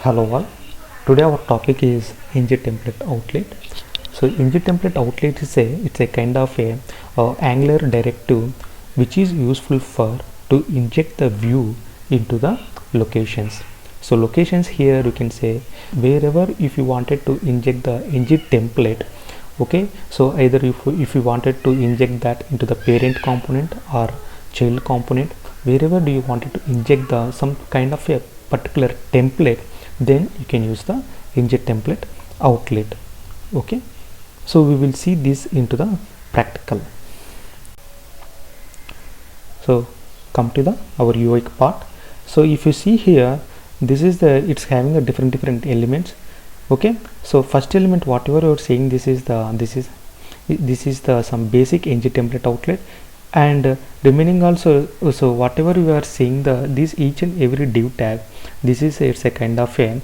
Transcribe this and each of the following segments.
Hello all. Today our topic is ng template outlet. So ng template outlet is it's a kind of a Angular directive which is useful for to inject the view into the locations. So locations here you can say wherever if you wanted to inject the ng template. Okay, so either if you wanted to inject that into the parent component or child component, wherever do you wanted to inject the some kind of a particular template, then you can use the ng template outlet. Okay, so we will see this into the practical. So come to the our UI part. So if you see here, this is the it's having a different elements. Okay, so first element whatever you're saying, this is the some basic ng template outlet, and remaining also, so whatever you are seeing this each and every div tag, this is it's a kind of a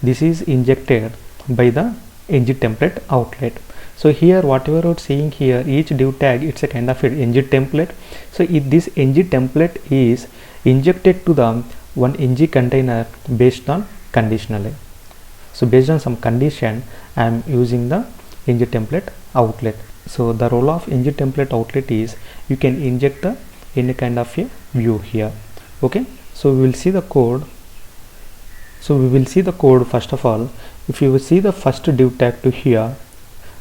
this is injected by the ng template outlet. So here whatever you're seeing here, each div tag, it's a kind of a ng template. So if this ng template is injected to the one ng container based on conditionally. So based on some condition, I am using the ng template outlet. So the role of ng template outlet is you can inject the any kind of a view here. Okay, so we will see the code. So we will see the code first of all. If you will see the first div tag to here,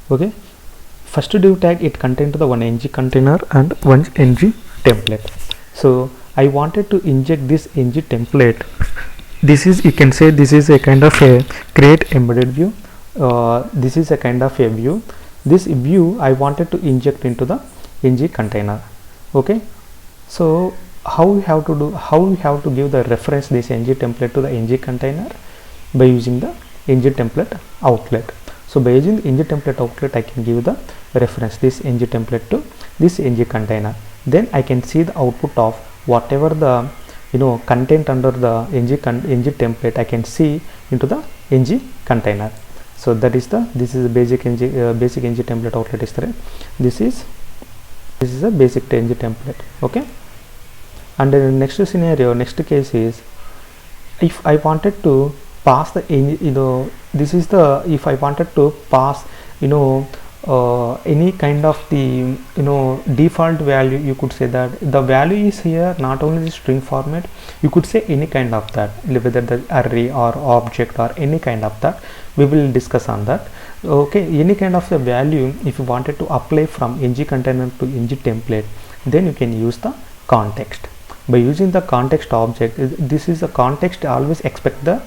okay, first div tag it contains the one ng container and one ng template. So I wanted to inject this ng template. This is, you can say, this is a kind of a create embedded view. This is a kind of a view. This view I wanted to inject into the ng container. Okay, so how we have to give the reference this ng template to the ng container? By using the ng template outlet. So by using the ng template outlet, I can give the reference this ng template to this ng container. Then I can see the output of whatever the content under the ng template I can see into the ng container. So that is this is the basic ng template outlet is there. This is a basic ng template. Okay, and the next scenario, next case is if I wanted to pass the this is the if I wanted to pass any kind of the default value. You could say that the value is here not only the string format, you could say any kind of that, whether the array or object or any kind of that, we will discuss on that. Okay, any kind of the value if you wanted to apply from ng container to ng template, then you can use the context. By using the context object, this is a context always expect the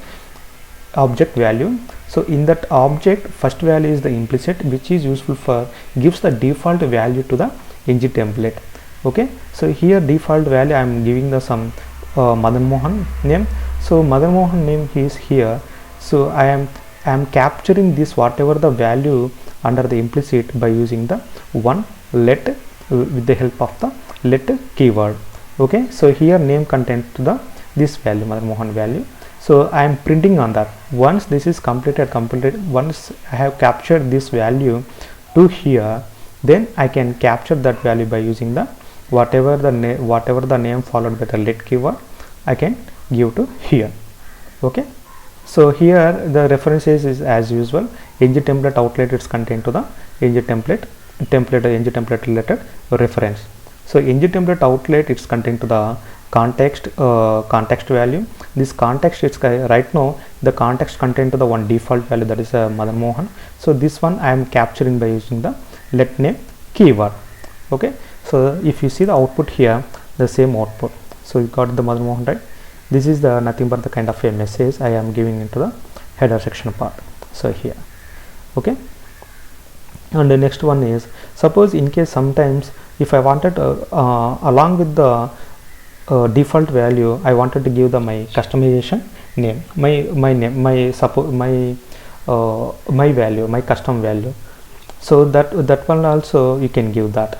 object value. So in that object, first value is the implicit, which is useful for gives the default value to the ng template. Okay, so here default value I am giving the some Madan Mohan name. So Madan Mohan name is here. So I am capturing this whatever the value under the implicit by using the one let with the help of the let keyword. Okay, so here name content to the this value Madan Mohan value. So I am printing on that. Once this is completed, once I have captured this value to here, then I can capture that value by using the whatever the name followed by the let keyword I can give to here. Okay, so here the references is as usual ng template outlet, it's contained to the ng template related reference. So ng template outlet, it's contained to the context value. This context, it's right now the context contained to the one default value, that is Madan Mohan. So this one I am capturing by using the let name keyword. Okay, so if you see the output here, the same output. So you got the Madan Mohan, right? This is the nothing but the kind of a message I am giving into the header section part. So here, okay, and the next one is, suppose in case sometimes if I wanted along with the default value, I wanted to give my customization name, my value, my custom value. So that one also you can give that.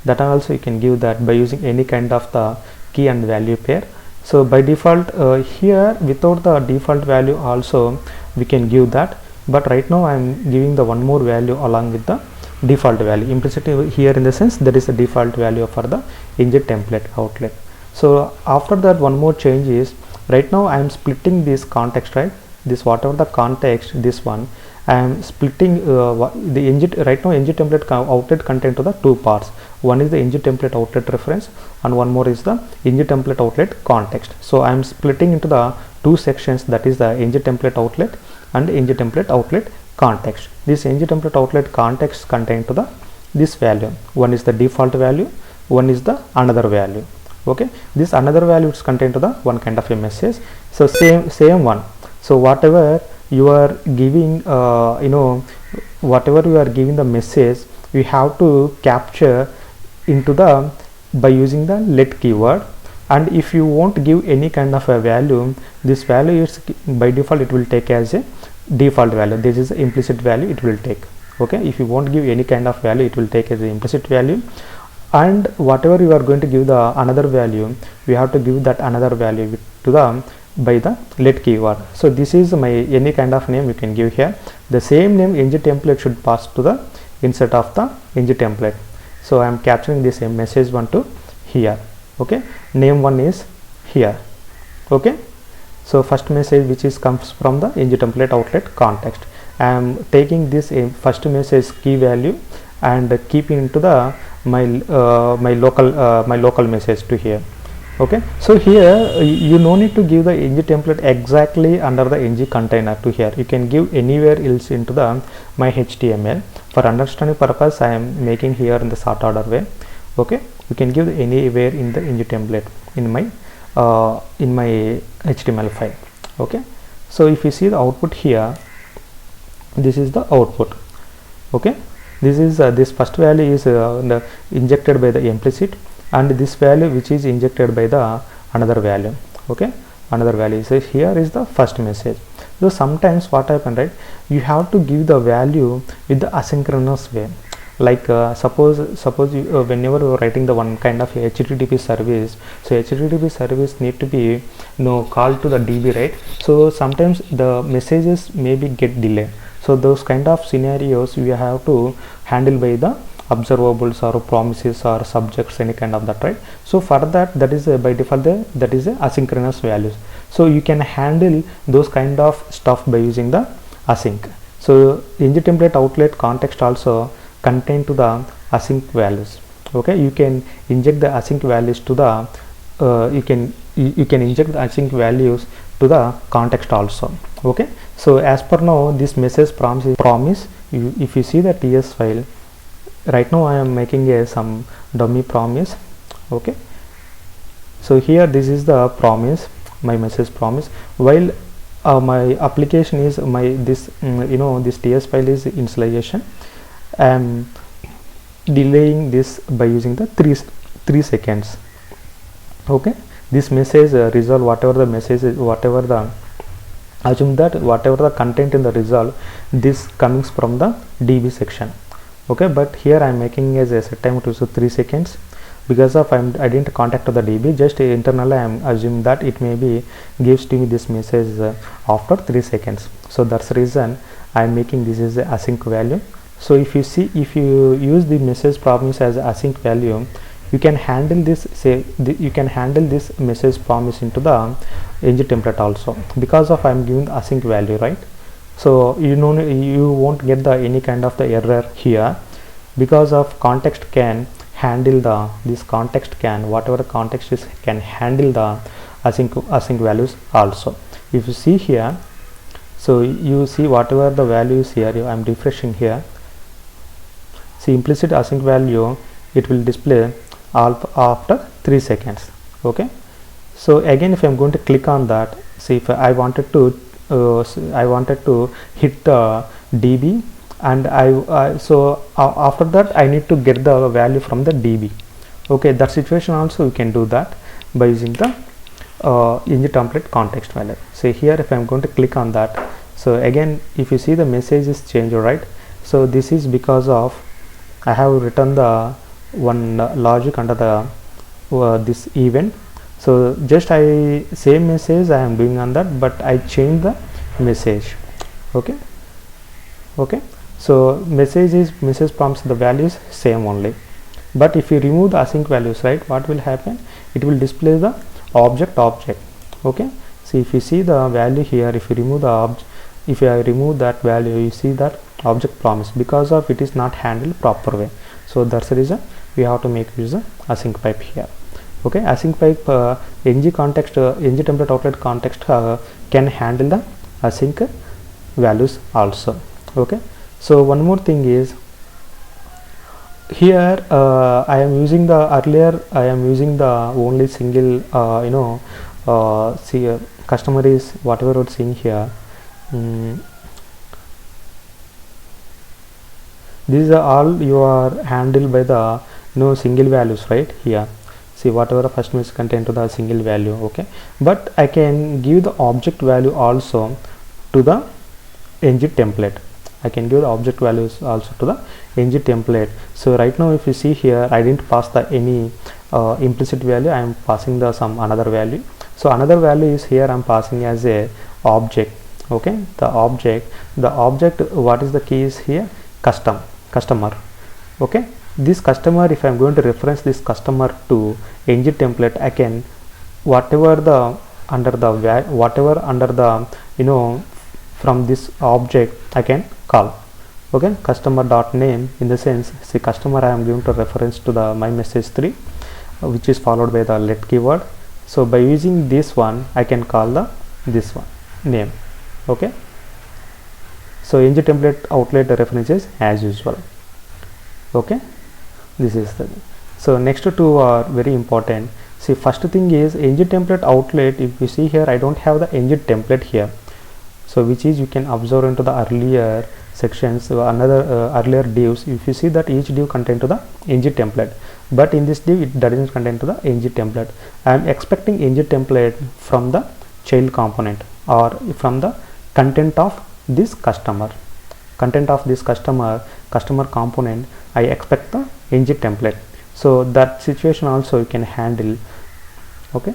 By using any kind of the key and value pair. So by default here without the default value also we can give that, but right now I am giving the one more value along with the default value implicit here, in the sense that is the default value for the ng template outlet. So after that, one more change is right now I am splitting this context, right? This whatever the context, this one I am splitting the ng right now ng template outlet content to the two parts. One is the ng template outlet reference and one more is the ng template outlet context. So I am splitting into the two sections, that is the ng template outlet and ng template outlet context. This ng template outlet context contain to the this value. One is the default value, one is the another value. Okay, this another value is contained to the one kind of a message. So same one. So whatever you are giving whatever you are giving the message, you have to capture into the by using the let keyword. And if you won't give any kind of a value, this value is by default it will take as a default value. This is the implicit value it will take. Okay, if you won't give any kind of value, it will take as the implicit value. And whatever you are going to give the another value, we have to give that another value to the by the let keyword. So this is my any kind of name you can give here. The same name ng template should pass to the insert of the ng template. So I am capturing the same message one to here. Okay, name one is here. Okay, so first message which is comes from the ng template outlet context. I am taking this first message key value and keeping into the my local message to here. Okay, so here you no need to give the ng template exactly under the ng container to here. You can give anywhere else into the my HTML. For understanding purpose, I am making here in the sort order way. Okay, you can give anywhere in the ng template in my HTML file. Okay, so if you see the output here, this is the output. Okay, this is this first value is injected by the implicit, and this value which is injected by the another value. Okay, another value. So here is the first message. So sometimes what happen, right, you have to give the value with the asynchronous way. Like suppose you, whenever you are writing the one kind of HTTP service, so HTTP service need to be called to the DB, right? So sometimes the messages maybe get delayed. So those kind of scenarios we have to handle by the observables or promises or subjects, any kind of that, right? So for that, that is by default that is a asynchronous values. So you can handle those kind of stuff by using the async. So ng template outlet context also contain to the async values. Okay, you can inject the async values to the you can inject the async values to the context also. Okay, so as per now this message promise if you see the TS file, right now I am making some dummy promise. Okay, so here this is the promise, my message promise, while my application is this TS file is initialization. I am delaying this by using the 3 seconds. Okay, this message resolve whatever the message is, whatever the assume that whatever the content in the result, this comes from the DB section. Okay, but here I am making as a set time to 3 seconds because of I didn't contact to the DB, just internally I am assuming that it may be gives to me this message after 3 seconds. So that's the reason I am making this is a async value. So if you see, if you use the message promise as async value, you can handle this you can handle this message promise into the ng template also, because of I am giving the async value, right? So you won't get the any kind of the error here, because of context can handle the this context can whatever the context is can handle the async values also. If you see here, so you see whatever the values here, I am refreshing here. See implicit async value, it will display all after 3 seconds. Okay, so again if I am going to click on that, see if I wanted to hit the DB, and after that I need to get the value from the DB. Okay, that situation also you can do that by using the ng template context value. So here if I am going to click on that, so again if you see the message is changed, right? So this is because of I have written the one logic under the this event. So just same message I am doing on that, but I change the message. Okay, so message prompts, the values same only, but if you remove the async values, right, what will happen? It will display the object. Okay, See, if you see the value here, if you remove the if I remove that value, you see that object promise, because of it is not handled proper way. So that's the reason we have to make use of async pipe here. Okay, async pipe ng context, ng template outlet context can handle the async values also. Okay, so one more thing is here I am using the only single see customer is whatever you're seeing here. These are all you are handled by the single values, right? Here see whatever first is contained to the single value. Okay, but I can give the object value also to the ng template. I can give the object values also to the ng template. So right now if you see here, I didn't pass the any implicit value, I am passing the some another value. So another value is here I am passing as a object. Okay, the object what is the key is here customer. Okay, this customer, if I am going to reference this customer to ng template, I can whatever under the from this object I can call. Okay, customer dot name, in the sense, see customer I am going to reference to the my message 3 which is followed by the let keyword. So by using this one I can call this one name. Okay, so ng template outlet references as usual. Okay, this is the so next two are very important. See, first thing is ng template outlet. If you see here, I don't have the ng template here, so which is you can observe into the earlier sections, another earlier divs. If you see that each div contain to the ng template, but in this div it doesn't contain to the ng template. I am expecting ng template from the child component or from the content of this customer component. I expect the ng template. So that situation also you can handle. Okay,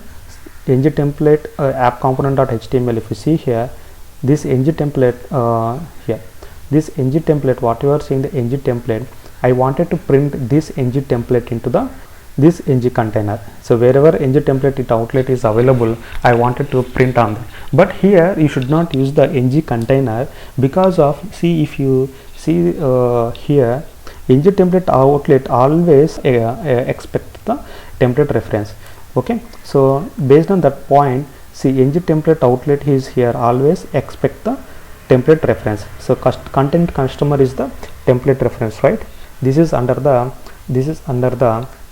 ng template app component.html. If you see here, this ng template here, this ng template, what you are seeing, the ng template, I wanted to print this ng template into this ng container. So wherever ng template outlet is available, I wanted to print on that. But here you should not use the ng container, because of, see, if you see here, ng template outlet always expect the template reference. Okay, so based on that point, see, ng template outlet is here always expect the template reference. So content customer is the template reference, right? This is under the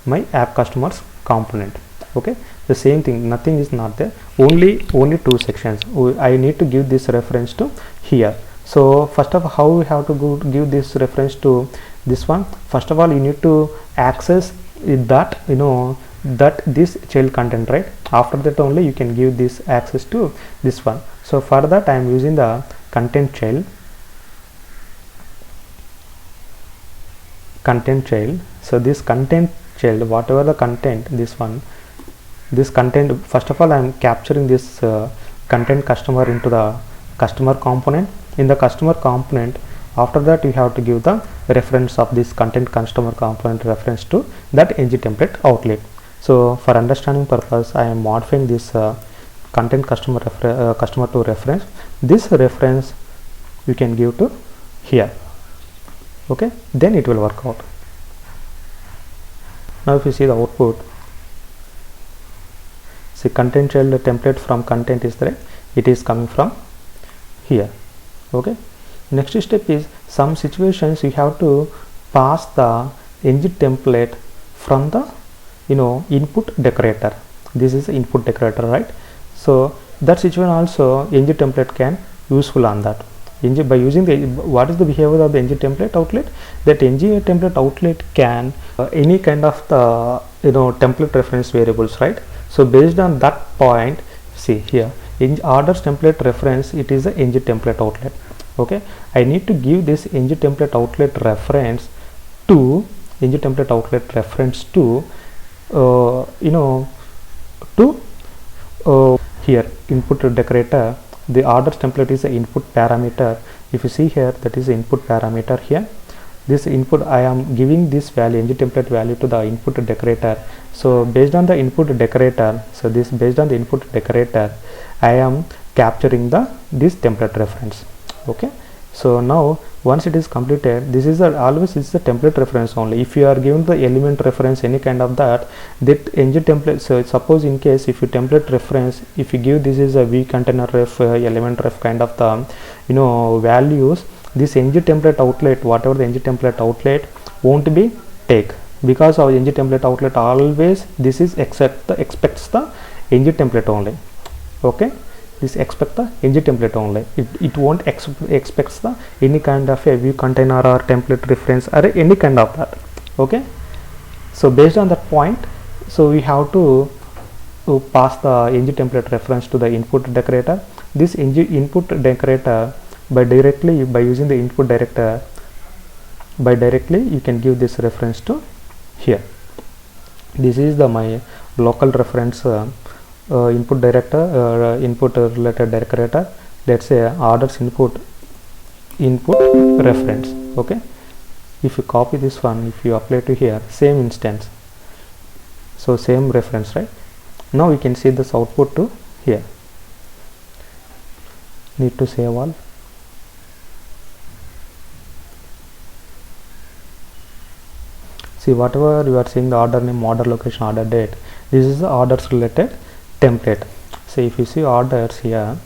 my app customers component. Okay, the same thing, nothing is not there, only two sections. I need to give this reference to here. So first of all, how we have to give this reference to this one? First of all, you need to access that that this child content, right? After that only you can give this access to this one. So for that I am using the content child. So this content child, whatever the content, this content, first of all I am capturing this content customer into the customer component. In the customer component, after that you have to give the reference of this content customer component reference to that ng template outlet. So for understanding purpose, I am modifying this content customer to reference. This reference you can give to here. Okay, then it will work out. Now if you see the output, see, content child template from content is there, it is coming from here. Okay, next step is, some situations you have to pass the ng template from the input decorator. This is input decorator, right? So that situation also ng template can useful on that. By using the, what is the behavior of the ng template outlet? That ng template outlet can any kind of the template reference variables, right? So based on that point, see here, in orders template reference, it is the ng template outlet. Okay, I need to give this ng template outlet reference to here input decorator. The orders template is the input parameter. If you see here, that is the input parameter here. This input, I am giving this value, ng template value, to the input decorator. So based on the input decorator, I I am capturing this template reference. Okay, so now once it is completed, this is always is the template reference only. If you are given the element reference any kind of that ng template, so suppose in case if you template reference, if you give this is a v container ref element ref kind of the values, this ng template outlet, whatever the ng template outlet won't be take, because our ng template outlet always this is expects the ng template only. Okay, this expect the ng template only. It won't expects the any kind of a view container or template reference or any kind of that. Okay, so based on that point, so we have to pass the ng template reference to the input decorator. This input decorator by using the input director, by directly you can give this reference to here. This is the my local reference input director, input related decorator. Let's say orders input reference. Okay, if you copy this one, if you apply to here, same instance, so same reference, right? Now we can see this output to here. Need to save all. See, whatever you are seeing, the order name, order location, order date, this is the orders related template. So if you see orders here,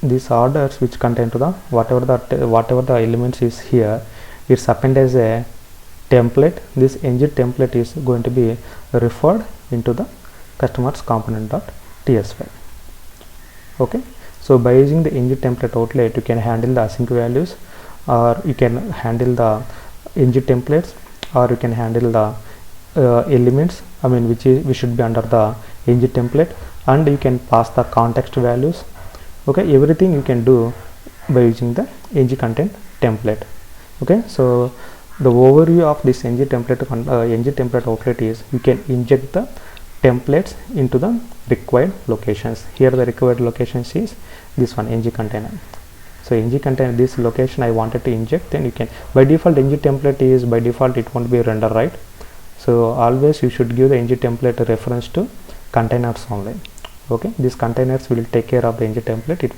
these orders which contain to the whatever the elements is here, it's append as a template. This ng template is going to be referred into the customers component.ts file. Okay, so by using the ng template outlet, you can handle the async values, or you can handle the ng templates, or you can handle the elements, I mean which should be under the ng template, and you can pass the context values. Okay, everything you can do by using the ng content template. Okay, so the overview of this ng template outlet is you can inject the templates into the required locations. Here the required locations is this one, ng container. So ng container, this location I wanted to inject, then you can, by default ng template is by default it won't be render, right? So always you should give the ng template reference to containers only. Okay, these containers will take care of the ng template. It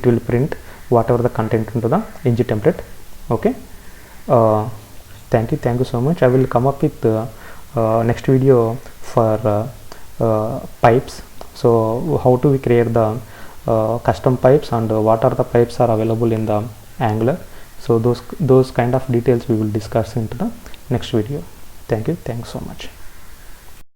will print whatever the content into the ng template. Okay, thank you so much. I will come up with next video for pipes. So how do we create the custom pipes, and what are the pipes are available in the Angular. So those kind of details we will discuss into the next video. Thank you so much.